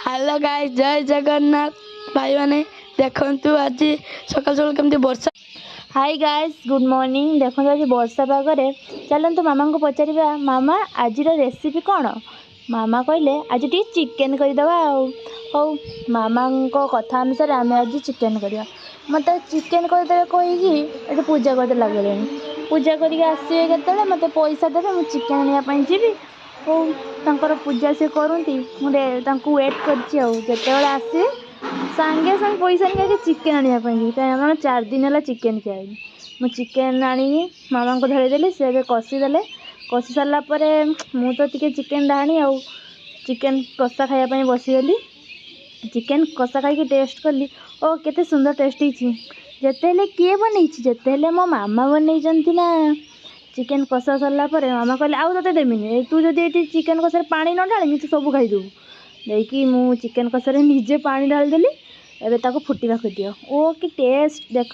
Hello guys, जय जगन्नाथ भाई मैंने देखु आज सकाल सकाल केमती वर्षा। Hi guys, good morning. देखो आज वर्षा पागरे चलते मामा को पचारिबा, मामा आज रेसिपी कौन। मामा कहले आज टी चिकेन करदे। हौ मामा कथा अनुसार आम आज चिकेन करवा। मत चिकेन करदे कहीकि पूजा करते लगे। पूजा करके आसवे केत मत पैसा देवे, मुझे चिकेन नापी जी। हौ तर पूजा सी करती मुझे वेट करते आसवे सांगे सांगे पैसा नहीं चिकेन आने कहीं 4 दिन है चिकेन खाई। मु चिकेन आनी मामा को धरीदेली, सी कषिदे। कषि सारापर मुझे चिकेन डाणी आ चिकेन कषा खायापी बसीगली। चिकेन कषा खाई टेस्ट कली। ओ केते सुंदर टेस्ट होते किए बन जिते मो मामा बन ना। चिकेन कषा सारापर मामा कहले आउ ते देमिनी, तू जब ये चिकेन कषार पानी न ढाली तू सब खाईदेबू। देखिए मु चिकेन कषार निजे पानी ढालीदेली। एबे ताको फुटिबा दियो। ओ कि टेस्ट देख।